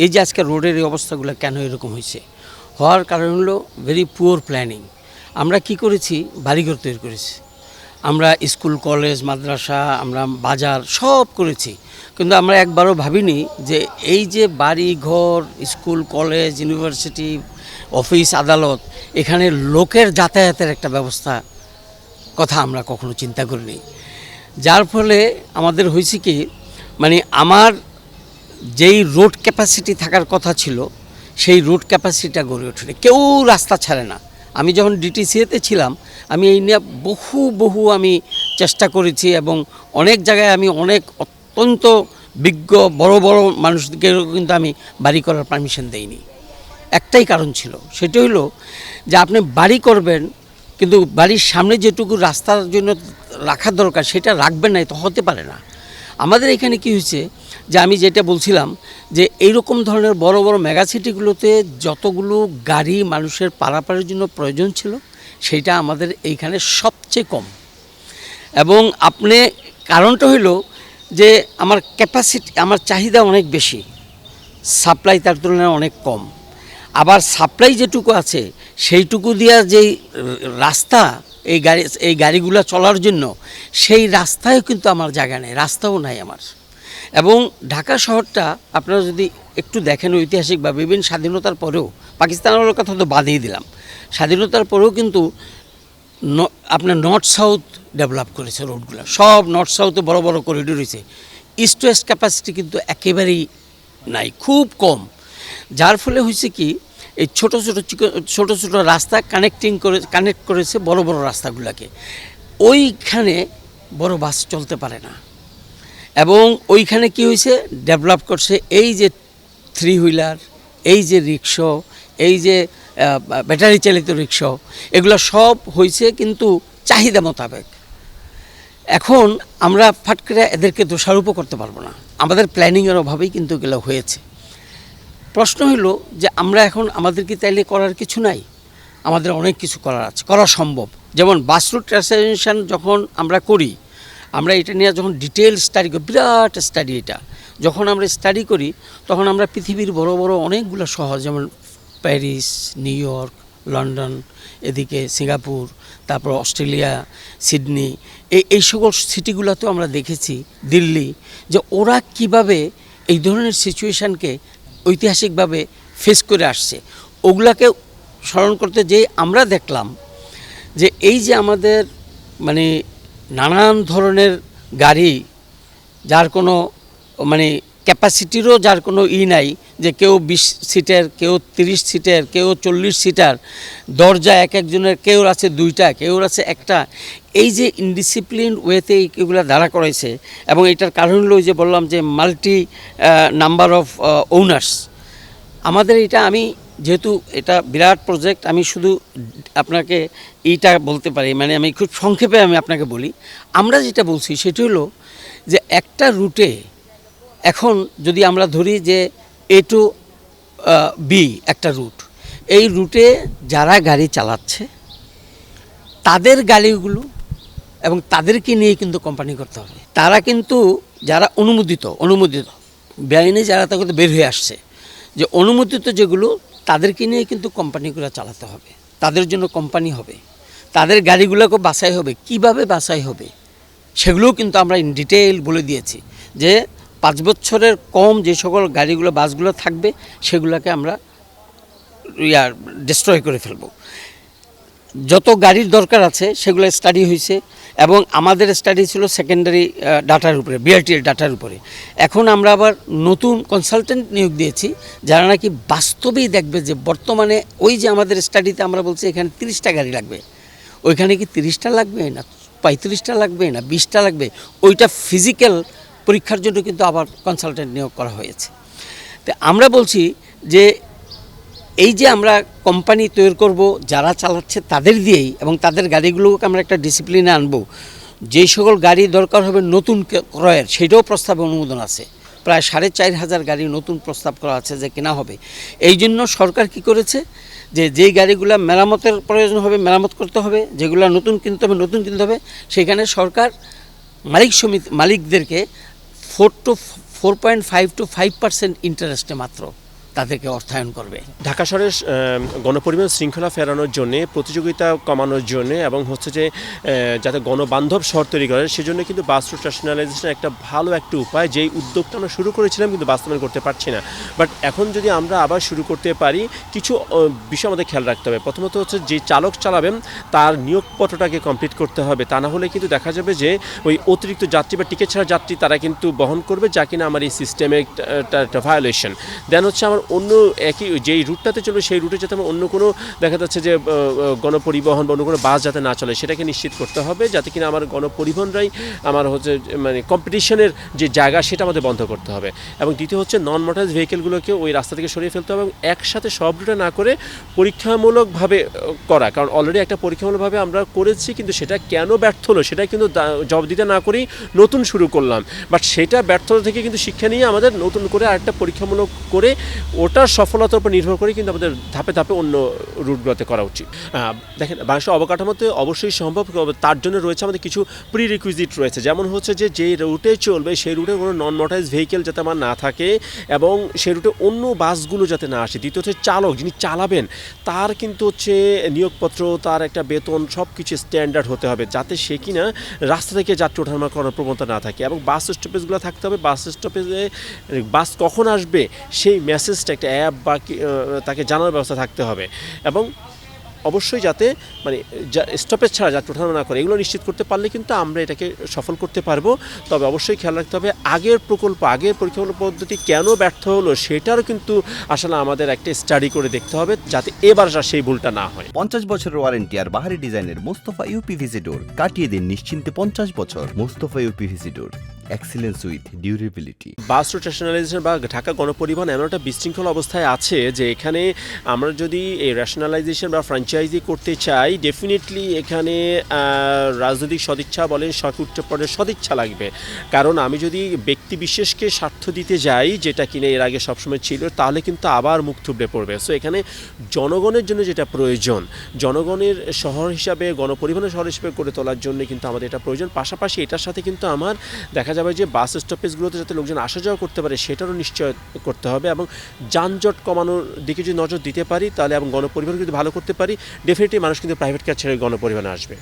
এই যে আজকে রোডের এই অবস্থাগুলো কেন এরকম হয়েছে হওয়ার কারণ হলো ভেরি পুয়ার প্ল্যানিং। আমরা কি করেছি, বাড়িঘর তৈরি করেছি, আমরা স্কুল কলেজ মাদ্রাসা আমরা বাজার সব করেছি, কিন্তু আমরা একবারও ভাবিনি যে এই যে বাড়ি ঘর স্কুল কলেজ ইউনিভার্সিটি অফিস আদালত এখানে লোকের যাতায়াতের একটা ব্যবস্থা কথা আমরা কখনো চিন্তা করিনি। যার ফলে আমাদের হয়েছে কি, মানে আমার যেই রোড ক্যাপাসিটি থাকার কথা ছিল সেই রোড ক্যাপাসিটিটা গড়ে ওঠেনি। কেউ রাস্তা ছাড়ে না। আমি যখন ডিটিসিএতে ছিলাম আমি এই নিয়ে বহু আমি চেষ্টা করেছি এবং অনেক জায়গায় আমি অনেক অত্যন্ত বিজ্ঞ বড় মানুষদেরকে কিন্তু আমি বাড়ি করার পারমিশন দেইনি। একটাই কারণ ছিল, সেটা হলো যে আপনি বাড়ি করবেন কিন্তু বাড়ির সামনে যেটুকু রাস্তার জন্য রাখার দরকার সেটা রাখবেন না, তো হতে পারে না। আমাদের এখানে কি হয়েছে যে আমি যেটা বলছিলাম যে এইরকম ধরনের বড় মেগাসিটিগুলোতে যতগুলো গাড়ি মানুষের পারাপারের জন্য প্রয়োজন ছিল সেইটা আমাদের এইখানে সবচেয়ে কম। এবং আপনি কারণটা হইলো যে আমার ক্যাপাসিটি আমার চাহিদা অনেক বেশি, সাপ্লাই তার তুলনায় অনেক কম। আবার সাপ্লাই যেটুকু আছে সেইটুকু দিয়া যেই রাস্তা এই গাড়িগুলো চলার জন্য সেই রাস্তায়ও কিন্তু আমার জায়গা নেই, রাস্তাও নাই আমার। এবং ঢাকা শহরটা আপনারা যদি একটু দেখেন ঐতিহাসিক বা বিভিন্ন স্বাধীনতার পরেও, পাকিস্তানের কথা তো বাদই দিলাম, স্বাধীনতার পরেও কিন্তু আপনার নর্থ সাউথ ডেভেলপ করেছে রোডগুলো, সব নর্থ সাউথে বড় করিডোর হয়েছে। ইস্ট ওয়েস্ট ক্যাপাসিটি কিন্তু একেবারেই নাই, খুব কম। যার ফলে হয়েছে কি, এই ছোট রাস্তা কানেক্ট করেছে বড় রাস্তাগুলোকে। ওইখানে বড় বাস চলতে পারে না। এবং ওইখানে কি হয়েছে, ডেভেলপ করছে এই যে থ্রি হুইলার, এই যে রিক্সা, এই যে ব্যাটারি চালিত রিক্সা, এগুলো সব হয়েছে কিন্তু চাহিদা মোতাবেক। এখন আমরা ফাট করে এদেরকে দোষারোপও করতে পারবো না, আমাদের প্ল্যানিংয়ের অভাবেই কিন্তু এগুলো হয়েছে। প্রশ্ন হলো যে আমরা এখন আমাদের কি তাইলে করার কিছু নাই? আমাদের অনেক কিছু করার আছে, করা সম্ভব। যেমন বাস রুট ট্রান্সফরমেশন যখন আমরা করি, আমরা এটা নিয়ে যখন ডিটেল স্টাডি করি, বিরাট স্টাডি, এটা যখন আমরা স্টাডি করি তখন আমরা পৃথিবীর বড় অনেকগুলো শহর যেমন প্যারিস, নিউ ইয়র্ক, লন্ডন, এদিকে সিঙ্গাপুর, তারপর অস্ট্রেলিয়া, সিডনি, এই সকল সিটিগুলোতেও আমরা দেখেছি, দিল্লি, যে ওরা কিভাবে এই ধরনের সিচুয়েশানকে ঐতিহাসিকভাবে ফেস করে আসছে। ওগুলাকে স্মরণ করতে যেয়ে আমরা দেখলাম যে এই যে আমাদের মানে নানান ধরনের গাড়ি, যার কোনো মানে ক্যাপাসিটিরও যার কোনো নাই, যে কেউ 20 সিটের, কেউ 30 সিটের, কেউ 40 সিটার, দরজা একজনের কেউ আছে 2টা, কেউ আছে 1টা, এই যে ইনডিসিপ্লিন ওয়েতে এগুলো দাঁড়া করাইছে। এবং এটার কারণ হলো যে বললাম যে মাল্টি নাম্বার অফ ওনার্স। আমাদের এটা, আমি যেহেতু এটা বিরাট প্রজেক্ট, আমি শুধু আপনাকে এইটা বলতে পারি, মানে আমি খুব সংক্ষেপে আমি আপনাকে বলি। আমরা যেটা বলছি সেটা হলো যে একটা রুটে এখন যদি আমরা ধরি যে A to B একটা রুট, এই রুটে যারা গাড়ি চালাচ্ছে তাদের গাড়িগুলো এবং তাদেরকে নিয়ে কিন্তু কোম্পানি করতে হবে। তারা কিন্তু যারা অনুমোদিত বেআইনি যারা তা কিন্তু বের হয়ে আসছে, যে অনুমোদিত যেগুলো তাদেরকে নিয়ে কিন্তু কোম্পানিগুলো চালাতে হবে, তাদের জন্য কোম্পানি হবে, তাদের গাড়িগুলোকে বাছাই হবে। কিভাবে বাছাই হবে সেগুলোও কিন্তু আমরা ইন ডিটেইল বলে দিয়েছি, যে 5 বছরের কম যে সকল গাড়িগুলো বাসগুলো থাকবে সেগুলোকে আমরা ডিস্ট্রয় করে ফেলব। যত গাড়ির দরকার আছে সেগুলো স্টাডি হয়েছে, এবং আমাদের স্টাডি ছিল সেকেন্ডারি ডাটার উপরে, বিআরটির ডাটার উপরে। এখন আমরা আবার নতুন কনসালটেন্ট নিয়োগ দিয়েছি যারা নাকি বাস্তবেই দেখবে যে বর্তমানে ওই যে আমাদের স্টাডিতে আমরা বলছি এখানে 30টা গাড়ি লাগবে, ওইখানে কি 30টা লাগবে না 35টা লাগবে না 20টা লাগবে, ওইটা ফিজিক্যাল পরীক্ষার জন্য কিন্তু আবার কনসালটেন্ট নিয়োগ করা হয়েছে। তো আমরা বলছি যে এই যে আমরা কোম্পানি তৈরি করব যারা চালাচ্ছে তাদের দিয়েই, এবং তাদের গাড়িগুলোকে আমরা একটা ডিসিপ্লিনে আনবো। যেই সকল গাড়ি দরকার হবে নতুন ক্রয়ের, সেটাও প্রস্তাবে অনুমোদন আছে। প্রায় 4,500 গাড়ি নতুন প্রস্তাব করা আছে যে কেনা হবে। এই জন্য সরকার কি করেছে, যে যেই গাড়িগুলো মেরামতের প্রয়োজন হবে মেরামত করতে হবে, যেগুলো নতুন কিনতে হবে, সেখানে সরকার মালিকদেরকে 4.5 to 5% ইন্টারেস্টে মাত্র তাদেরকে অর্থায়ন করবে। ঢাকা শহরের গণপরিবহন শৃঙ্খলা ফেরানোর জন্য, প্রতিযোগিতা কমানোর জন্য এবং হচ্ছে যে যাতে গণবান্ধব শহর তৈরি করে সেজন্য কিন্তু বাস রুট রেশনালাইজেশন একটা ভালো একটা উপায়, যেই উদ্যোগটা আমরা শুরু করেছিলাম কিন্তু বাস্তবায়ন করতে পারছি না। বাট এখন যদি আমরা আবার শুরু করতে পারি, কিছু বিষয় আমাদের খেয়াল রাখতে হবে। প্রথমত হচ্ছে যে চালক চালাবেন তার নিয়োগপত্রটাকে কমপ্লিট করতে হবে, তা না হলে কিন্তু দেখা যাবে যে ওই অতিরিক্ত যাত্রী বা টিকিট ছাড়া যাত্রী তারা কিন্তু বহন করবে, যা কিনা আমার এই সিস্টেমে একটা ভায়োলেশন। দেন হচ্ছে আমার অন্য একই যেই রুটটাতে চলবে সেই রুটে যাতে আমার অন্য কোনো দেখা যাচ্ছে যে গণপরিবহন বা অন্য কোনো বাস যাতে না চলে সেটাকে নিশ্চিত করতে হবে, যাতে কিনা আমার গণপরিবহনরাই আমার হচ্ছে মানে কম্পিটিশনের যে জায়গা সেটা আমাদের বন্ধ করতে হবে। এবং দ্বিতীয় হচ্ছে নন মোটরাইজ ভেহিকেলগুলোকে ওই রাস্তা থেকে সরিয়ে ফেলতে হবে এবং একসাথে সব রুটে না করে পরীক্ষামূলকভাবে করা। কারণ অলরেডি একটা পরীক্ষামূলকভাবে আমরা করেছি, কিন্তু সেটা কেন ব্যর্থ হলো সেটা কিন্তু জবাব দিতে না করেই নতুন শুরু করলাম। বাট সেটা ব্যর্থতা থেকে কিন্তু শিক্ষা নিয়ে আমাদের নতুন করে আরেকটা পরীক্ষামূলক করে ওটার সফলতার উপর নির্ভর করে কিন্তু আমাদের ধাপে ধাপে অন্য রুটগুলোতে করা উচিত। দেখেন, বাংলাদেশের অবকাঠামোতে অবশ্যই সম্ভব, তার জন্য রয়েছে আমাদের কিছু প্রি রিকুইজিট রয়েছে। যেমন হচ্ছে যে রুটে চলবে সেই রুটে কোনো নন মোটরাইজ ভেহিকেল যাতে আমার না থাকে এবং সেই রুটে অন্য বাসগুলো যাতে না আসে। দ্বিতীয়ত হচ্ছে চালক যিনি চালাবেন তার কিন্তু হচ্ছে নিয়োগপত্র, তার একটা বেতন সব কিছু স্ট্যান্ডার্ড হতে হবে, যাতে সে কিনা রাস্তা থেকে যাত্রী ওঠানামা করার প্রবণতা না থাকে। এবং বাস স্টপেজগুলো থাকতে হবে, বাস স্টপেজে বাস কখন আসবে সেই মেসেজটা একটা অ্যাপ বা তাকে জানার ব্যবস্থা থাকতে হবে। এবং অবশ্যই যাতে মানে স্টপেজ ছাড়া যাত্রী ওঠানামা না করে, এগুলো নিশ্চিত করতে পারলে কিন্তু আমরা এটাকে সফল করতে পারবো। তবে অবশ্যই খেয়াল রাখতে হবে আগের প্রকল্প, আগের পরীক্ষামূলক পদ্ধতি কেন ব্যর্থ হলো সেটারও কিন্তু আসলে আমাদের একটা স্টাডি করে দেখতে হবে, যাতে এবার সেই ভুলটা না হয়। 50 বছরের ওয়ারেন্টি আর বাহারি ডিজাইনের মুস্তফা ইউপিভিসি ডোর, কাটিয়ে দিন নিশ্চিন্তে 50 বছর। Mustafa uPVC door, excellence with durability. Bus route rationalisation বা ঢাকা গণপরিবহন এমন একটা বিশৃঙ্খল অবস্থায় আছে যে এখানে আমরা যদি এই রেশনালাইজেশন বা ফ্র্যাঞ্চাইজি করতে চাই, ডেফিনেটলি এখানে রাজনৈতিক সদিচ্ছা বলেন, উচ্চ পর্যায়ের সদিচ্ছা লাগবে। কারণ আমি যদি ব্যক্তি বিশেষকে স্বার্থ দিতে যাই, যেটা কিনে এর আগে সবসময় ছিল, তাহলে কিন্তু আবার মুখ থুবড়ে পড়বে। সো এখানে জনগণের জন্য যেটা প্রয়োজন, জনগণের শহর হিসাবে, গণপরিবহনের শহর হিসাবে করে তোলার জন্য কিন্তু আমাদের এটা প্রয়োজন। পাশাপাশি এটার সাথে কিন্তু আমার দেখা যাবে যে বাস স্টপেজগুলোতে যাতে লোকজন আসা যাওয়া করতে পারে সেটারও নিশ্চয় করতে হবে। এবং যানজট কমানোর দিকে যদি নজর দিতে পারি তাহলে, এবং গণপরিবহন যদি ভালো করতে পারি, ডেফিনেটলি মানুষ কিন্তু প্রাইভেট কার ছেড়ে গণপরিবহনে আসবে।